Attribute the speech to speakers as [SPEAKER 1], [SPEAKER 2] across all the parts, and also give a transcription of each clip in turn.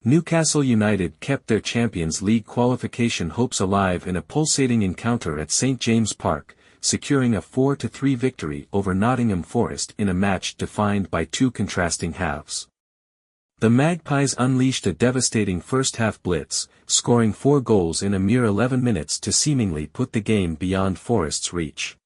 [SPEAKER 1] Newcastle United kept their Champions League qualification hopes alive in a pulsating encounter at St James Park, securing a 4-3 victory over Nottingham Forest in a match defined by two contrasting halves. The Magpies unleashed a devastating first-half blitz, scoring 4 goals in a mere 11 minutes to seemingly put the game beyond Forest's reach.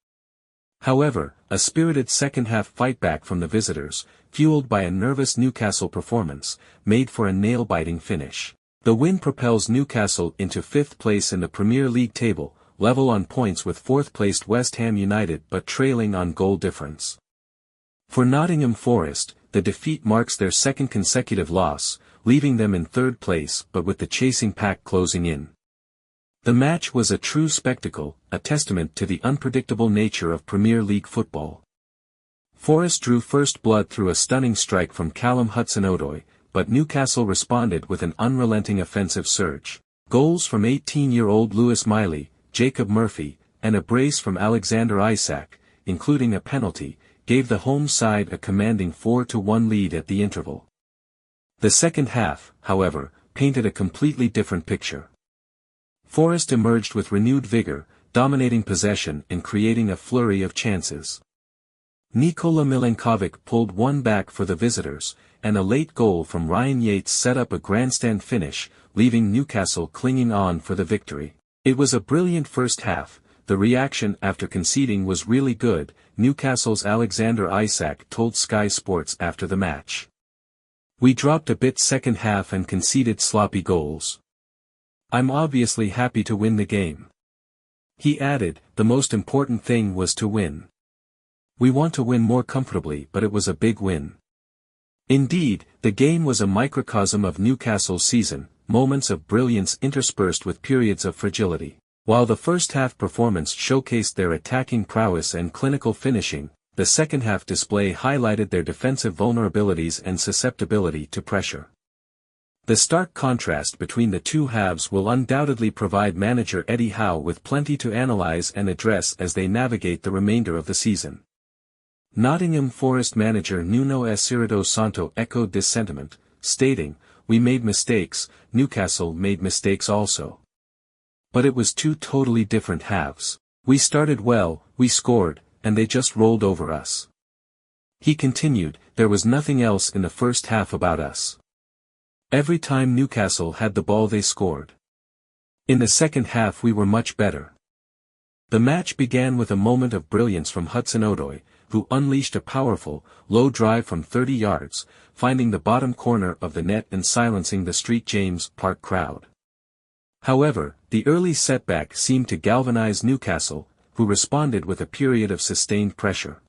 [SPEAKER 1] However, a spirited second-half fightback from the visitors, fueled by a nervous Newcastle performance, made for a nail-biting finish. The win propels Newcastle into 5th place in the Premier League table, level on points with 4th-placed West Ham United but trailing on goal difference. For Nottingham Forest, the defeat marks their 2nd consecutive loss, leaving them in 3rd place but with the chasing pack closing in. The match was a true spectacle, a testament to the unpredictable nature of Premier League football. Forest drew first blood through a stunning strike from Callum Hudson-Odoi, but Newcastle responded with an unrelenting offensive surge. Goals from 18-year-old Lewis Miley, Jacob Murphy, and a brace from Alexander Isak, including a penalty, gave the home side a commanding 4-1 lead at the interval. The second half, however, painted a completely different picture. Forest emerged with renewed vigor, dominating possession and creating a flurry of chances. Nikola Milenkovic pulled one back for the visitors, and a late goal from Ryan Yates set up a grandstand finish, leaving Newcastle clinging on for the victory. It was a brilliant first half. The reaction after conceding was really good, Newcastle's Alexander Isak told Sky Sports after the match. "We dropped a bit second half and conceded sloppy goals. I'm obviously happy to win the game." He added, "The most important thing was to win. We want to win more comfortably, but it was a big win." Indeed, the game was a microcosm of Newcastle's season, moments of brilliance interspersed with periods of fragility. While the first-half performance showcased their attacking prowess and clinical finishing, the second-half display highlighted their defensive vulnerabilities and susceptibility to pressure. The stark contrast between the two halves will undoubtedly provide manager Eddie Howe with plenty to analyze and address as they navigate the remainder of the season. Nottingham Forest manager Nuno Espirito Santo echoed this sentiment, stating, "We made mistakes, Newcastle made mistakes also. But it was two totally different halves. We started well, we scored, and they just rolled over us." He continued, "There was nothing else in the first half about us. Every time Newcastle had the ball they scored. In the second half we were much better." The match began with a moment of brilliance from Hudson-Odoi, who unleashed a powerful, low drive from 30 yards, finding the bottom corner of the net and silencing the St James Park crowd. However, the early setback seemed to galvanize Newcastle, who responded with a period of sustained pressure.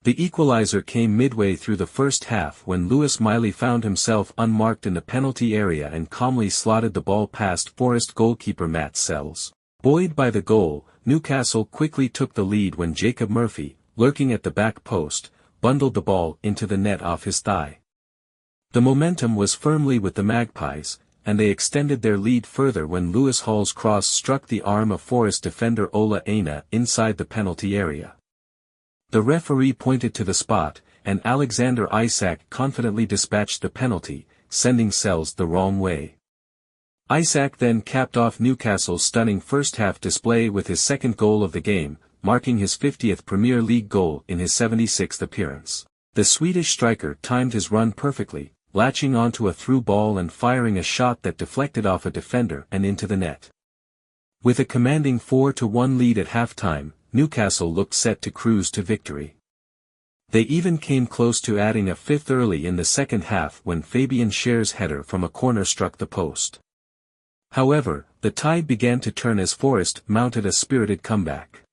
[SPEAKER 1] The equalizer came midway through the first half when Lewis Miley found himself unmarked in the penalty area and calmly slotted the ball past Forest goalkeeper Matt Sells. Buoyed by the goal, Newcastle quickly took the lead when Jacob Murphy, lurking at the back post, bundled the ball into the net off his thigh. The momentum was firmly with the Magpies, and they extended their lead further when Lewis Hall's cross struck the arm of Forest defender Ola Aina inside the penalty area. The referee pointed to the spot, and Alexander Isak confidently dispatched the penalty, sending Sells the wrong way. Isak then capped off Newcastle's stunning first-half display with his second goal of the game, marking his 50th Premier League goal in his 76th appearance. The Swedish striker timed his run perfectly, latching onto a through ball and firing a shot that deflected off a defender and into the net. With a commanding 4-1 lead at halftime, Newcastle looked set to cruise to victory. They even came close to adding a fifth early in the second half when Fabian Schär's header from a corner struck the post. However, the tide began to turn as Forest mounted a spirited comeback.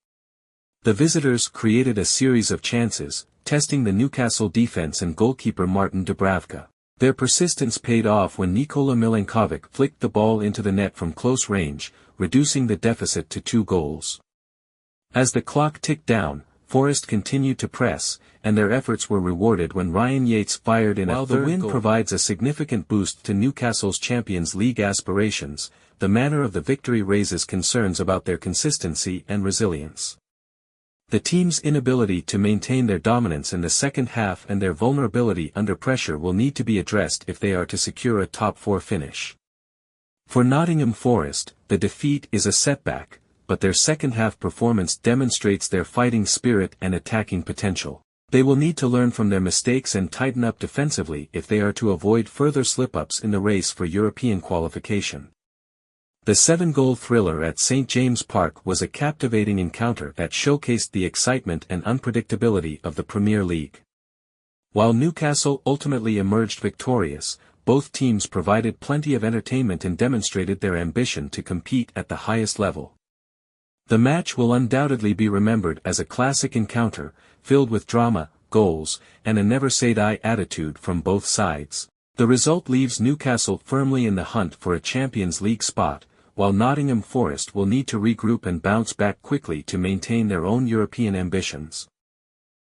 [SPEAKER 1] The visitors created a series of chances, testing the Newcastle defense and goalkeeper Martin Dubravka. Their persistence paid off when Nikola Milenkovic flicked the ball into the net from close range, reducing the deficit to 2 goals. As the clock ticked down, Forest continued to press, and their efforts were rewarded when Ryan Yates fired in a third goal. While the win provides a significant boost to Newcastle's Champions League aspirations, the manner of the victory raises concerns about their consistency and resilience. The team's inability to maintain their dominance in the second half and their vulnerability under pressure will need to be addressed if they are to secure a top 4 finish. For Nottingham Forest, the defeat is a setback, but their second-half performance demonstrates their fighting spirit and attacking potential. They will need to learn from their mistakes and tighten up defensively if they are to avoid further slip-ups in the race for European qualification. The 7-goal thriller at St James Park was a captivating encounter that showcased the excitement and unpredictability of the Premier League. While Newcastle ultimately emerged victorious, both teams provided plenty of entertainment and demonstrated their ambition to compete at the highest level. The match will undoubtedly be remembered as a classic encounter, filled with drama, goals, and a never-say-die attitude from both sides. The result leaves Newcastle firmly in the hunt for a Champions League spot, while Nottingham Forest will need to regroup and bounce back quickly to maintain their own European ambitions.